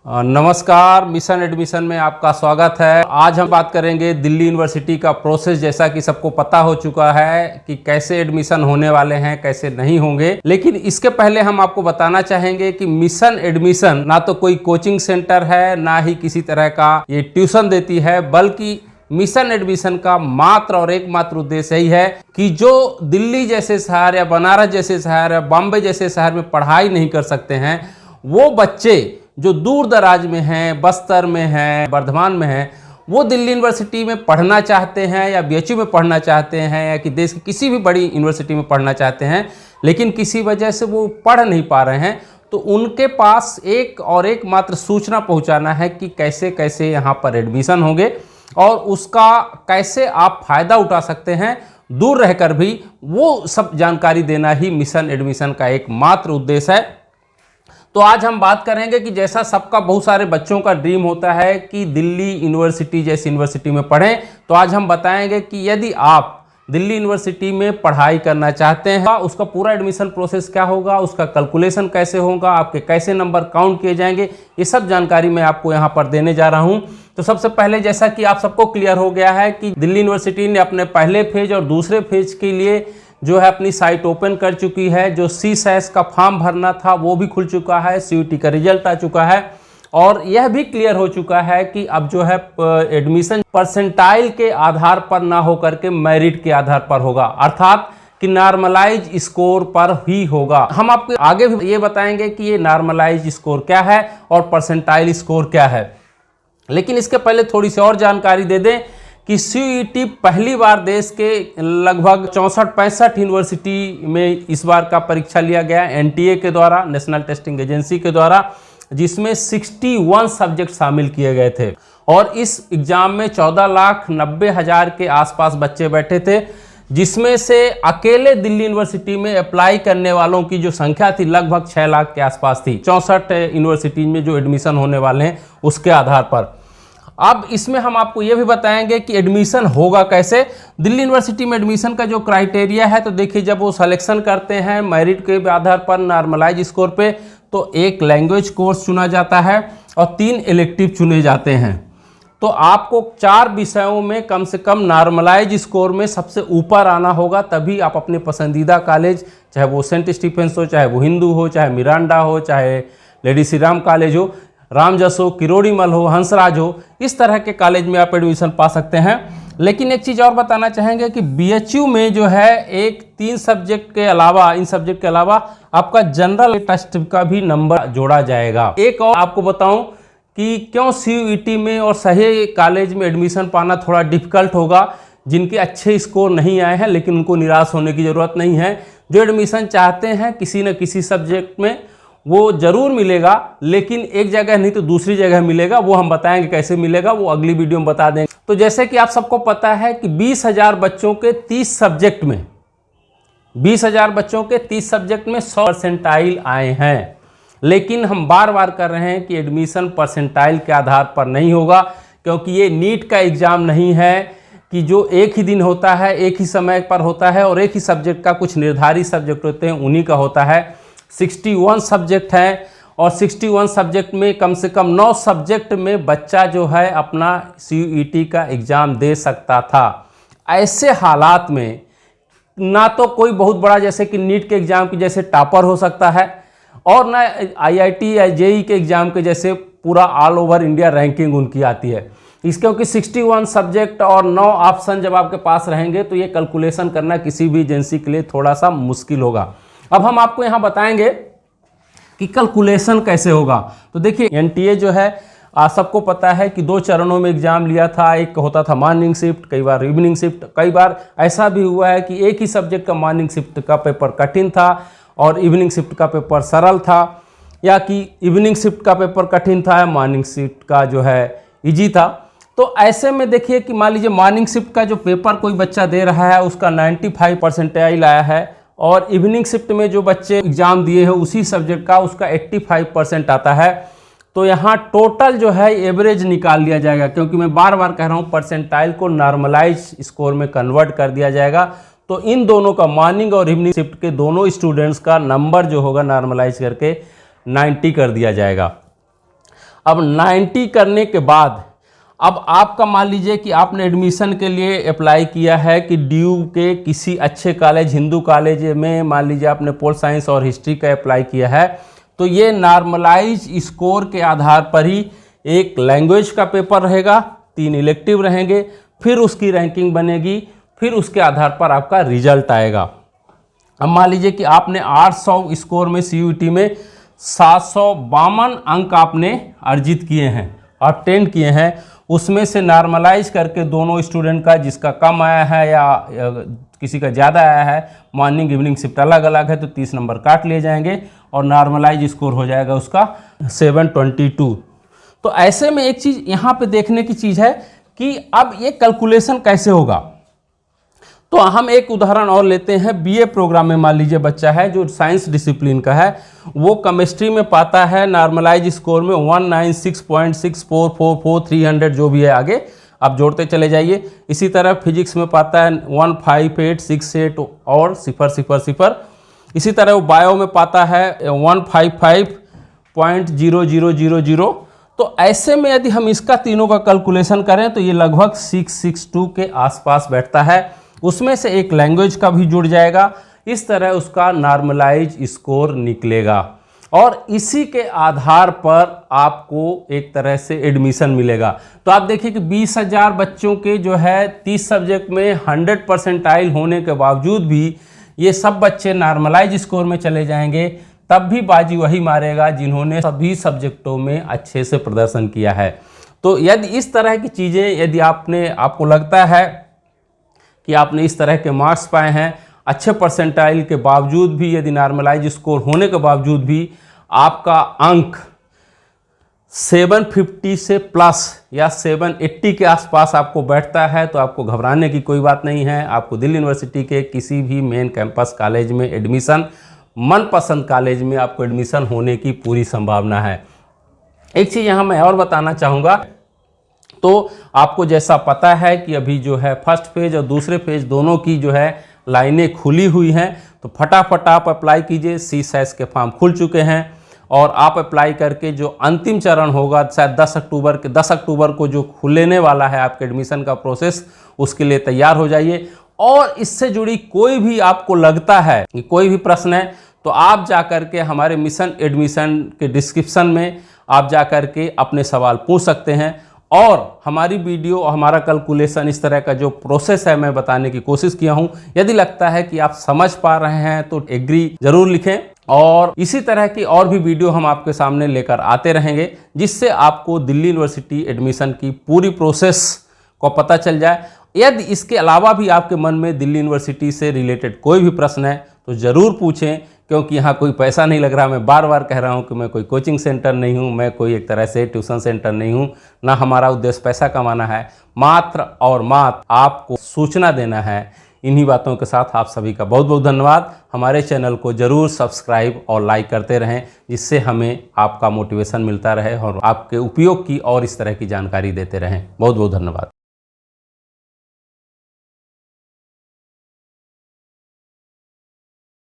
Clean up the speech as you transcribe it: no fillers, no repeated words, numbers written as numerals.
नमस्कार, mission admission में आपका स्वागत है। आज हम बात करेंगे दिल्ली यूनिवर्सिटी का प्रोसेस। जैसा कि सबको पता हो चुका है कि कैसे एडमिशन होने वाले हैं, कैसे नहीं होंगे, लेकिन इसके पहले हम आपको बताना चाहेंगे कि मिशन एडमिशन ना तो कोई कोचिंग सेंटर है, ना ही किसी तरह का ये ट्यूशन देती है, बल्कि मिशन एडमिशन का मात्र और एकमात्र उद्देश्य यही है कि जो दिल्ली जैसे शहर या बनारस जैसे शहर या बॉम्बे जैसे शहर में पढ़ाई नहीं कर सकते हैं, वो बच्चे जो दूर दराज में हैं, बस्तर में हैं, वर्धमान में हैं, वो दिल्ली यूनिवर्सिटी में पढ़ना चाहते हैं या बीएचयू में पढ़ना चाहते हैं या कि देश की किसी भी बड़ी यूनिवर्सिटी में पढ़ना चाहते हैं, लेकिन किसी वजह से वो पढ़ नहीं पा रहे हैं, तो उनके पास एक और एक मात्र सूचना पहुंचाना है कि कैसे कैसे यहाँ पर एडमिशन होंगे और उसका कैसे आप फ़ायदा उठा सकते हैं दूर रहकर भी, वो सब जानकारी देना ही मिशन एडमिशन का एकमात्र उद्देश्य है। तो आज हम बात करेंगे कि जैसा सबका बहुत सारे बच्चों का ड्रीम होता है कि दिल्ली यूनिवर्सिटी जैसी यूनिवर्सिटी में पढ़ें, तो आज हम बताएंगे कि यदि आप दिल्ली यूनिवर्सिटी में पढ़ाई करना चाहते हैं, उसका पूरा एडमिशन प्रोसेस क्या होगा, उसका कैलकुलेशन कैसे होगा, आपके कैसे नंबर काउंट किए जाएंगे, ये सब जानकारी मैं आपको यहाँ पर देने जा रहा हूँ। तो सबसे पहले, जैसा कि आप सबको क्लियर हो गया है कि दिल्ली यूनिवर्सिटी ने अपने पहले फेज और दूसरे फेज के लिए जो है अपनी साइट ओपन कर चुकी है। जो CSAS का फॉर्म भरना था वो भी खुल चुका है, CUET का रिजल्ट आ चुका है और यह भी क्लियर हो चुका है कि अब जो है एडमिशन परसेंटाइल के आधार पर ना होकर के मेरिट के आधार पर होगा, अर्थात कि नॉर्मलाइज स्कोर पर ही होगा। हम आपको आगे भी ये बताएंगे कि ये नॉर्मलाइज स्कोर क्या है और परसेंटाइल स्कोर क्या है, लेकिन इसके पहले थोड़ी सी और जानकारी दे दें कि CUET पहली बार देश के लगभग 64-65 यूनिवर्सिटी में इस बार का परीक्षा लिया गया NTA के द्वारा, नेशनल टेस्टिंग एजेंसी के द्वारा, जिसमें 61 सब्जेक्ट शामिल किए गए थे और इस एग्ज़ाम में 14,90,000 के आसपास बच्चे बैठे थे, जिसमें से अकेले दिल्ली यूनिवर्सिटी में अप्लाई करने वालों की जो संख्या थी लगभग 6 लाख के आसपास थी, 64 यूनिवर्सिटी में जो एडमिशन होने वाले हैं उसके आधार पर। अब इसमें हम आपको ये भी बताएंगे कि एडमिशन होगा कैसे। दिल्ली यूनिवर्सिटी में एडमिशन का जो क्राइटेरिया है, तो देखिए, जब वो सिलेक्शन करते हैं मेरिट के आधार पर नॉर्मलाइज स्कोर पे, तो एक लैंग्वेज कोर्स चुना जाता है और 3 इलेक्टिव चुने जाते हैं। तो आपको 4 विषयों में कम से कम नॉर्मलाइज स्कोर में सबसे ऊपर आना होगा, तभी आप अपने पसंदीदा कॉलेज, चाहे वो सेंट स्टीफेंस हो, चाहे वो हिंदू हो, चाहे मिरांडा हो, चाहे लेडी श्री राम कॉलेज हो, रामजस हो, किरोड़ीमल हो, हंसराज हो, इस तरह के कॉलेज में आप एडमिशन पा सकते हैं। लेकिन एक चीज़ और बताना चाहेंगे कि बीएचयू में जो है एक 3 सब्जेक्ट के अलावा, इन सब्जेक्ट के अलावा आपका जनरल टेस्ट का भी नंबर जोड़ा जाएगा। एक और आपको बताऊं कि क्यों CUET में और सही कॉलेज में एडमिशन पाना थोड़ा डिफिकल्ट होगा। जिनके अच्छे स्कोर नहीं आए हैं, लेकिन उनको निराश होने की ज़रूरत नहीं है। जो एडमिशन चाहते हैं किसी न किसी सब्जेक्ट में, वो जरूर मिलेगा, लेकिन एक जगह नहीं तो दूसरी जगह मिलेगा। वो हम बताएंगे कैसे मिलेगा, वो अगली वीडियो में बता देंगे। तो जैसे कि आप सबको पता है कि 20,000 बच्चों के 30 सब्जेक्ट में 20,000 बच्चों के 30 सब्जेक्ट में 100 परसेंटाइल आए हैं, लेकिन हम बार बार कर रहे हैं कि एडमिशन परसेंटाइल के आधार पर नहीं होगा, क्योंकि ये नीट का एग्ज़ाम नहीं है कि जो एक ही दिन होता है, एक ही समय पर होता है और एक ही सब्जेक्ट का कुछ निर्धारित सब्जेक्ट होते हैं, उन्हीं का होता है। 61 सब्जेक्ट हैं और 61 सब्जेक्ट में कम से कम 9 सब्जेक्ट में बच्चा जो है अपना CUET का एग्ज़ाम दे सकता था। ऐसे हालात में ना तो कोई बहुत बड़ा जैसे कि नीट के एग्ज़ाम की जैसे टॉपर हो सकता है, और ना IIT या JEE के एग्ज़ाम के जैसे पूरा ऑल ओवर इंडिया रैंकिंग उनकी आती है। इस क्योंकि 61 सब्जेक्ट और 9 ऑप्शन जब आपके पास रहेंगे, तो ये कैलकुलेशन करना किसी भी एजेंसी के लिए थोड़ा सा मुश्किल होगा। अब हम आपको यहाँ बताएंगे कि कैलकुलेशन कैसे होगा। तो देखिए, NTA जो है सबको पता है कि 2 चरणों में एग्जाम लिया था। एक होता था मॉर्निंग शिफ्ट, कई बार इवनिंग शिफ्ट। कई बार ऐसा भी हुआ है कि एक ही सब्जेक्ट का मॉर्निंग शिफ्ट का पेपर कठिन था और इवनिंग शिफ्ट का पेपर सरल था, या कि इवनिंग शिफ्ट का पेपर कठिन था, मॉर्निंग शिफ्ट का जो है ईजी था। तो ऐसे में देखिए कि मान लीजिए मॉर्निंग शिफ्ट का जो पेपर कोई बच्चा दे रहा है उसका 95 परसेंटाइल आया है, और इवनिंग शिफ्ट में जो बच्चे एग्ज़ाम दिए हैं उसी सब्जेक्ट का उसका 85% आता है। तो यहाँ टोटल जो है एवरेज निकाल लिया जाएगा, क्योंकि मैं बार बार कह रहा हूँ परसेंटाइल को नॉर्मलाइज स्कोर में कन्वर्ट कर दिया जाएगा। तो इन दोनों का, मॉर्निंग और इवनिंग शिफ्ट के दोनों स्टूडेंट्स का नंबर जो होगा नॉर्मलाइज करके 90 कर दिया जाएगा। अब 90 करने के बाद अब आपका मान लीजिए कि आपने एडमिशन के लिए अप्लाई किया है कि ड्यू के किसी अच्छे कॉलेज, हिंदू कॉलेज में मान लीजिए आपने पोल साइंस और हिस्ट्री का अप्लाई किया है, तो ये नॉर्मलाइज स्कोर के आधार पर ही एक लैंग्वेज का पेपर रहेगा, 3 इलेक्टिव रहेंगे, फिर उसकी रैंकिंग बनेगी, फिर उसके आधार पर आपका रिजल्ट आएगा। अब मान लीजिए कि आपने 800 स्कोर में CUET में 752 अंक आपने अर्जित किए हैं, ऑब्टेन किए हैं, उसमें से नॉर्मलाइज करके दोनों स्टूडेंट का, जिसका कम आया है या किसी का ज़्यादा आया है, मॉर्निंग इवनिंग शिफ्ट अलग अलग है, तो 30 नंबर काट लिए जाएंगे और नॉर्मलाइज स्कोर हो जाएगा उसका 722। तो ऐसे में एक चीज़ यहाँ पे देखने की चीज़ है कि अब ये कैलकुलेशन कैसे होगा। तो हम एक उदाहरण और लेते हैं। BA प्रोग्राम में मान लीजिए बच्चा है जो साइंस डिसिप्लिन का है, वो केमिस्ट्री में पाता है नॉर्मलाइज स्कोर में 196.6444 जो भी है, आगे आप जोड़ते चले जाइए। इसी तरह फिजिक्स में पाता है 15868 और 000। इसी तरह वो बायो में पाता है 155.0000। तो ऐसे में यदि हम इसका तीनों का कैलकुलेशन करें तो ये लगभग 662 के आसपास बैठता है। उसमें से एक लैंग्वेज का भी जुड़ जाएगा, इस तरह उसका नॉर्मलाइज स्कोर निकलेगा और इसी के आधार पर आपको एक तरह से एडमिशन मिलेगा। तो आप देखिए कि 20,000 बच्चों के जो है 30 सब्जेक्ट में 100 परसेंटाइल होने के बावजूद भी ये सब बच्चे नॉर्मलाइज स्कोर में चले जाएंगे, तब भी बाजी वही मारेगा जिन्होंने सभी सब्जेक्टों में अच्छे से प्रदर्शन किया है। तो यदि इस तरह की चीज़ें यदि आपको लगता है कि आपने इस तरह के मार्क्स पाए हैं, अच्छे परसेंटाइल के बावजूद भी, यदि नॉर्मलाइज स्कोर होने के बावजूद भी आपका अंक 750 से प्लस या 780 के आसपास आपको बैठता है, तो आपको घबराने की कोई बात नहीं है। आपको दिल्ली यूनिवर्सिटी के किसी भी मेन कैंपस कॉलेज में एडमिशन, मनपसंद कॉलेज में आपको एडमिशन होने की पूरी संभावना है। एक चीज़ यहाँ मैं और बताना चाहूँगा, तो आपको जैसा पता है कि अभी जो है फर्स्ट फेज और दूसरे फेज दोनों की जो है लाइनें खुली हुई हैं, तो फटाफट आप अप्लाई कीजिए। CSAS के फॉर्म खुल चुके हैं और आप अप्लाई करके जो अंतिम चरण होगा शायद 10 अक्टूबर को जो खुलने वाला है आपके एडमिशन का प्रोसेस, उसके लिए तैयार हो जाइए। और इससे जुड़ी कोई भी आपको लगता है कि कोई भी प्रश्न है, तो आप जा कर के हमारे मिशन एडमिशन के डिस्क्रिप्शन में आप जा कर के अपने सवाल पूछ सकते हैं और हमारी वीडियो और हमारा कैलकुलेशन, इस तरह का जो प्रोसेस है मैं बताने की कोशिश किया हूं। यदि लगता है कि आप समझ पा रहे हैं तो एग्री जरूर लिखें और इसी तरह की और भी वीडियो हम आपके सामने लेकर आते रहेंगे, जिससे आपको दिल्ली यूनिवर्सिटी एडमिशन की पूरी प्रोसेस को पता चल जाए। यदि इसके अलावा भी आपके मन में दिल्ली यूनिवर्सिटी से रिलेटेड कोई भी प्रश्न है तो ज़रूर पूछें, क्योंकि यहाँ कोई पैसा नहीं लग रहा। मैं बार बार कह रहा हूँ कि मैं कोई कोचिंग सेंटर नहीं हूँ, मैं कोई एक तरह से ट्यूशन सेंटर नहीं हूँ, ना हमारा उद्देश्य पैसा कमाना है, मात्र और मात्र आपको सूचना देना है। इन्हीं बातों के साथ आप सभी का बहुत बहुत धन्यवाद। हमारे चैनल को ज़रूर सब्सक्राइब और लाइक करते रहें, जिससे हमें आपका मोटिवेशन मिलता रहे और आपके उपयोग की और इस तरह की जानकारी देते रहें। बहुत बहुत धन्यवाद।